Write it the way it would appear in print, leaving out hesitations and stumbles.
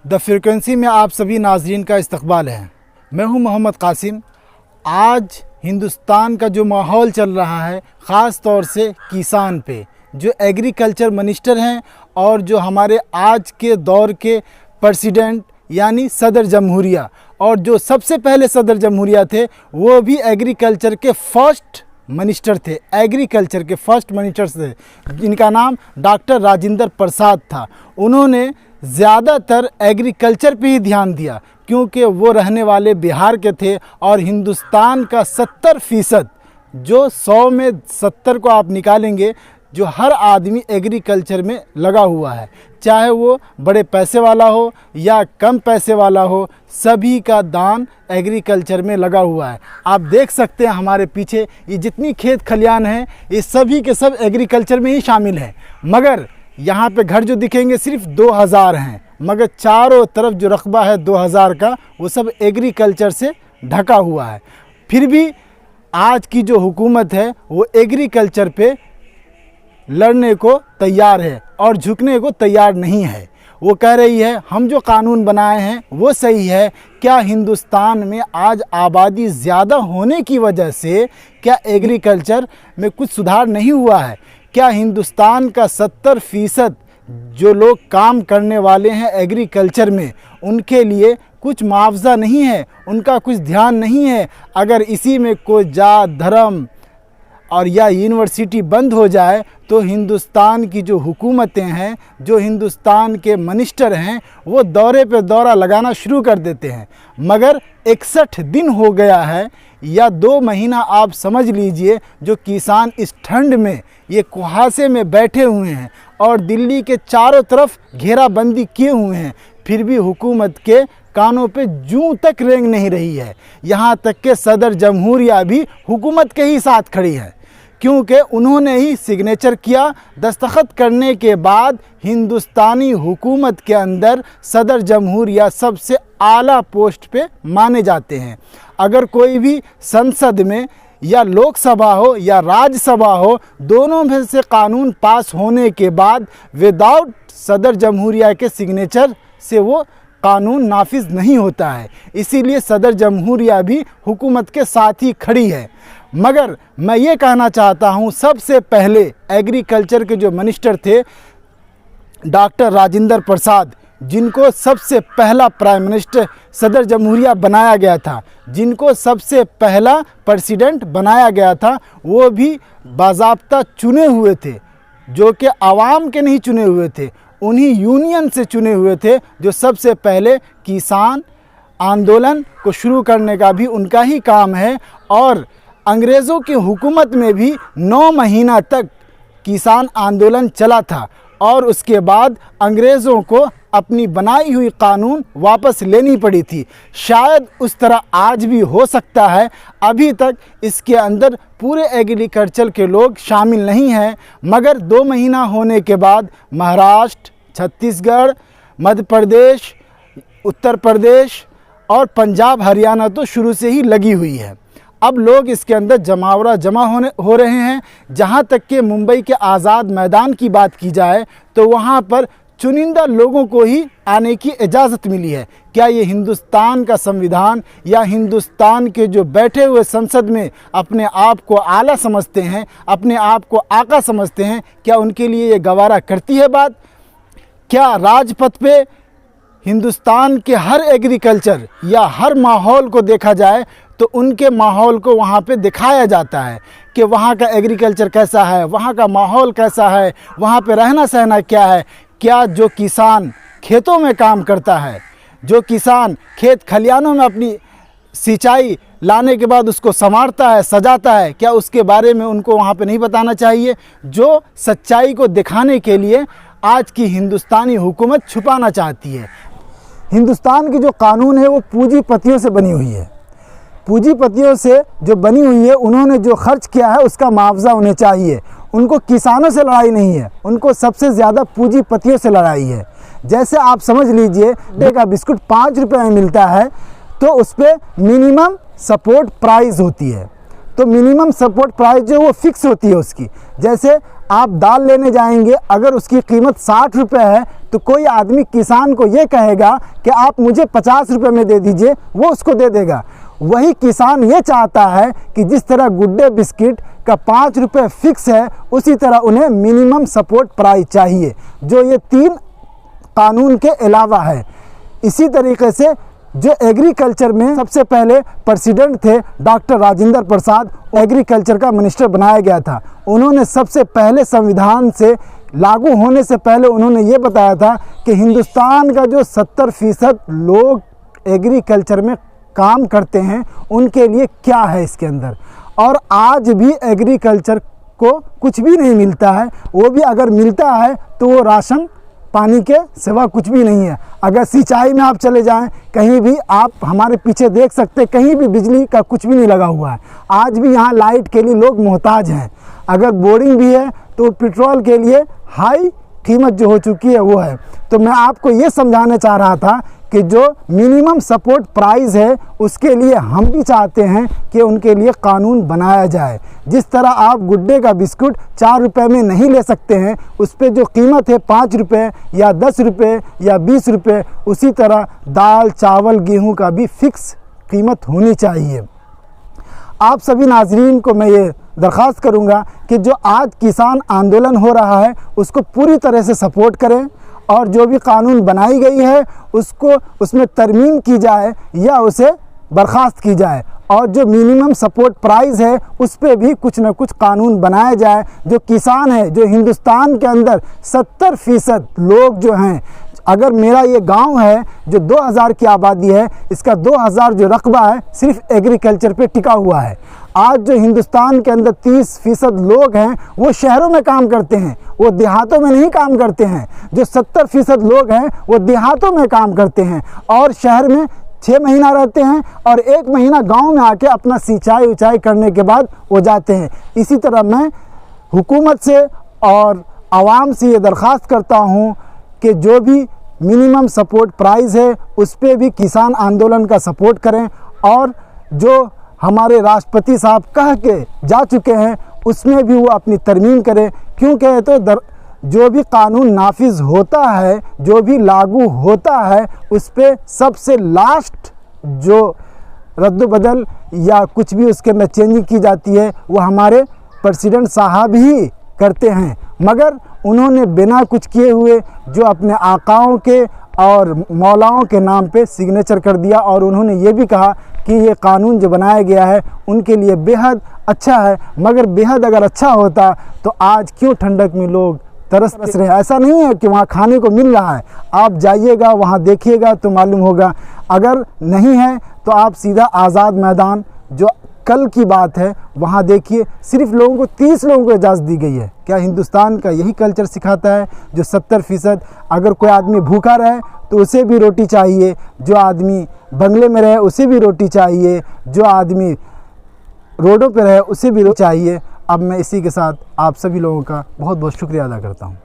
The frequency में आप सभी नाजरीन का इस्तकबाल है। मैं हूं मोहम्मद कासिम। आज हिंदुस्तान का जो माहौल चल रहा है, ख़ास तौर से किसान पे, जो एग्रीकल्चर मिनिस्टर हैं और जो हमारे आज के दौर के प्रेसिडेंट यानी सदर जमहूरिया, और जो सबसे पहले सदर जमहूरिया थे वो भी एग्रीकल्चर के फर्स्ट मिनिस्टर थे, एग्रीकल्चर के फर्स्ट मिनिस्टर थे, जिनका नाम डॉक्टर राजेंद्र प्रसाद था। उन्होंने ज़्यादातर एग्रीकल्चर पे ही ध्यान दिया क्योंकि वो रहने वाले बिहार के थे और हिंदुस्तान का 70%, जो 100 में 70 को आप निकालेंगे, जो हर आदमी एग्रीकल्चर में लगा हुआ है, चाहे वो बड़े पैसे वाला हो या कम पैसे वाला हो, सभी का दान एग्रीकल्चर में लगा हुआ है। आप देख सकते हैं हमारे पीछे ये जितनी खेत खलियान हैं, ये सभी के सब एग्रीकल्चर में ही शामिल हैं। मगर यहाँ पे घर जो दिखेंगे सिर्फ 2000 हैं, मगर चारों तरफ जो रकबा है 2000 का, वो सब एग्रीकल्चर से ढका हुआ है। फिर भी आज की जो हुकूमत है वो एग्रीकल्चर पे लड़ने को तैयार है और झुकने को तैयार नहीं है। वो कह रही है हम जो कानून बनाए हैं वो सही है। क्या हिंदुस्तान में आज आबादी ज़्यादा होने की वजह से क्या एग्रीकल्चर में कुछ सुधार नहीं हुआ है? क्या हिंदुस्तान का 70% जो लोग काम करने वाले हैं एग्रीकल्चर में, उनके लिए कुछ मुआवजा नहीं है, उनका कुछ ध्यान नहीं है? अगर इसी में कोई जात धर्म और या यूनिवर्सिटी बंद हो जाए तो हिंदुस्तान की जो हुकूमतें हैं, जो हिंदुस्तान के मिनिस्टर हैं, वो दौरे पे दौरा लगाना शुरू कर देते हैं। मगर 61 दिन हो गया है या 2 महीना आप समझ लीजिए, जो किसान इस ठंड में, ये कुहासे में बैठे हुए हैं और दिल्ली के चारों तरफ घेराबंदी किए हुए हैं, फिर भी हुकूमत के कानों पे जूं तक रेंग नहीं रही है। यहाँ तक के सदर जमहूरिया भी हुकूमत के ही साथ खड़ी है, क्योंकि उन्होंने ही सिग्नेचर किया। दस्तखत करने के बाद हिंदुस्तानी हुकूमत के अंदर सदर जमहूरिया सबसे आला पोस्ट पे माने जाते हैं। अगर कोई भी संसद में या लोकसभा हो या राज्यसभा हो, दोनों में से कानून पास होने के बाद विदाउट सदर जमहूरिया के सिग्नेचर से वो कानून नाफिज नहीं होता है। इसीलिए सदर जमहूरिया भी हुकूमत के साथ ही खड़ी है। मगर मैं ये कहना चाहता हूँ, सबसे पहले एग्रीकल्चर के जो मिनिस्टर थे डॉक्टर राजेंद्र प्रसाद, जिनको सबसे पहला प्राइम मिनिस्टर सदर जमहूरिया बनाया गया था, जिनको सबसे पहला प्रेसिडेंट बनाया गया था, वो भी बाज़ाब्ता चुने हुए थे, जो कि आवाम के नहीं चुने हुए थे, उन्हीं यूनियन से चुने हुए थे, जो सबसे पहले किसान आंदोलन को शुरू करने का भी उनका ही काम है। और अंग्रेज़ों की हुकूमत में भी 9 महीना तक किसान आंदोलन चला था और उसके बाद अंग्रेज़ों को अपनी बनाई हुई कानून वापस लेनी पड़ी थी। शायद उस तरह आज भी हो सकता है। अभी तक इसके अंदर पूरे एग्रीकल्चर के लोग शामिल नहीं हैं, मगर 2 महीना होने के बाद महाराष्ट्र, छत्तीसगढ़, मध्य प्रदेश, उत्तर प्रदेश और पंजाब, हरियाणा तो शुरू से ही लगी हुई है। अब लोग इसके अंदर जमा हो रहे हैं। जहाँ तक कि मुंबई के आज़ाद मैदान की बात की जाए तो वहाँ पर चुनिंदा लोगों को ही आने की इजाज़त मिली है। क्या ये हिंदुस्तान का संविधान या हिंदुस्तान के जो बैठे हुए संसद में अपने आप को आला समझते हैं, अपने आप को आका समझते हैं, क्या उनके लिए ये गवारा करती है बात? क्या राजपथ पे हिंदुस्तान के हर एग्रीकल्चर या हर माहौल को देखा जाए तो उनके माहौल को वहाँ पे दिखाया जाता है कि वहाँ का एग्रीकल्चर कैसा है, वहाँ का माहौल कैसा है, वहाँ पे रहना सहना क्या है? क्या जो किसान खेतों में काम करता है, जो किसान खेत खलियानों में अपनी सिंचाई लाने के बाद उसको संवारता है, सजाता है, क्या उसके बारे में उनको वहाँ पे नहीं बताना चाहिए? जो सच्चाई को दिखाने के लिए आज की हिंदुस्तानी हुकूमत छुपाना चाहती है। हिंदुस्तान की जो कानून है वो पूंजीपतियों से बनी हुई है। पूंजीपतियों से जो बनी हुई है, उन्होंने जो खर्च किया है उसका मुआवजा उन्हें चाहिए। उनको किसानों से लड़ाई नहीं है, उनको सबसे ज़्यादा पूंजीपतियों से लड़ाई है। जैसे आप समझ लीजिए, एक बिस्कुट 5 रुपये में मिलता है तो उस पर मिनिमम सपोर्ट प्राइस होती है। तो मिनिमम सपोर्ट प्राइस जो वो फिक्स होती है उसकी। जैसे आप दाल लेने जाएंगे, अगर उसकी कीमत 60 रुपये है तो कोई आदमी किसान को ये कहेगा कि आप मुझे 50 रुपये में दे दीजिए, वो उसको दे देगा। वही किसान ये चाहता है कि जिस तरह गुड डे बिस्किट का 5 रुपये फिक्स है, उसी तरह उन्हें मिनिमम सपोर्ट प्राइस चाहिए, जो ये 3 कानून के अलावा है। इसी तरीके से जो एग्रीकल्चर में सबसे पहले प्रेसिडेंट थे डॉक्टर राजेंद्र प्रसाद, एग्रीकल्चर का मिनिस्टर बनाया गया था। उन्होंने सबसे पहले संविधान से लागू होने से पहले उन्होंने ये बताया था कि हिंदुस्तान का जो 70% लोग एग्रीकल्चर में काम करते हैं, उनके लिए क्या है इसके अंदर। और आज भी एग्रीकल्चर को कुछ भी नहीं मिलता है, वो भी अगर मिलता है तो वो राशन पानी के सिवा कुछ भी नहीं है। अगर सिंचाई में आप चले जाएं, कहीं भी आप हमारे पीछे देख सकते हैं, कहीं भी बिजली का कुछ भी नहीं लगा हुआ है। आज भी यहाँ लाइट के लिए लोग मोहताज हैं। अगर बोरिंग भी है तो पेट्रोल के लिए हाई कीमत जो हो चुकी है वो है। तो मैं आपको ये समझाना चाह रहा था कि जो मिनिमम सपोर्ट प्राइस है, उसके लिए हम भी चाहते हैं कि उनके लिए कानून बनाया जाए। जिस तरह आप गुड्डे का बिस्कुट 4 रुपये में नहीं ले सकते हैं, उस पर जो कीमत है 5 रुपये या 10 रुपये या 20 रुपये, उसी तरह दाल चावल गेहूं का भी फिक्स कीमत होनी चाहिए। आप सभी नाजरीन को मैं ये दरख्वास्त करूँगा कि जो आज किसान आंदोलन हो रहा है, उसको पूरी तरह से सपोर्ट करें और जो भी कानून बनाई गई है उसको उसमें तरमीम की जाए या उसे बर्खास्त की जाए। और जो मिनिमम सपोर्ट प्राइस है उस पर भी कुछ न कुछ कानून बनाया जाए। जो किसान है, जो हिंदुस्तान के अंदर 70% लोग जो हैं, अगर मेरा ये गांव है जो 2000 की आबादी है, इसका 2000 जो रकबा है सिर्फ एग्रीकल्चर पे टिका हुआ है। आज जो हिंदुस्तान के अंदर 30% लोग हैं वो शहरों में काम करते हैं, वो देहातों में नहीं काम करते हैं। जो 70% लोग हैं वो देहातों में काम करते हैं और शहर में 6 महीना रहते हैं और 1 महीना गांव में आके अपना सिंचाई उचाई करने के बाद वो जाते हैं। इसी तरह मैं हुकूमत से और आवाम से ये दरख्वास्त करता हूँ कि जो भी मिनिमम सपोर्ट प्राइस है उस पर भी किसान आंदोलन का सपोर्ट करें और जो हमारे राष्ट्रपति साहब कह के जा चुके हैं उसमें भी वो अपनी तरमीम करें। क्योंकि तो जो भी कानून नाफिज होता है, जो भी लागू होता है, उस पर सबसे लास्ट जो रद्द-बदल या कुछ भी उसके अंदर चेंजिंग की जाती है वो हमारे प्रेसिडेंट साहब ही करते हैं। मगर उन्होंने बिना कुछ किए हुए जो अपने आकाओं के और मौलाओं के नाम पे सिग्नेचर कर दिया और उन्होंने ये भी कहा कि ये कानून जो बनाया गया है उनके लिए बेहद अच्छा है। मगर बेहद अगर अच्छा होता तो आज क्यों ठंडक में लोग तरस रहे हैं। ऐसा नहीं है कि वहाँ खाने को मिल रहा है, आप जाइएगा वहाँ देखिएगा तो मालूम होगा। अगर नहीं है तो आप सीधा आज़ाद मैदान जो कल की बात है वहाँ देखिए, सिर्फ लोगों को 30 लोगों को इजाज़त दी गई है। क्या हिंदुस्तान का यही कल्चर सिखाता है जो 70%? अगर कोई आदमी भूखा रहे तो उसे भी रोटी चाहिए, जो आदमी बंगले में रहे उसे भी रोटी चाहिए, जो आदमी रोडों पर रहे उसे भी रोटी चाहिए। अब मैं इसी के साथ आप सभी लोगों का बहुत बहुत शुक्रिया अदा करता हूँ।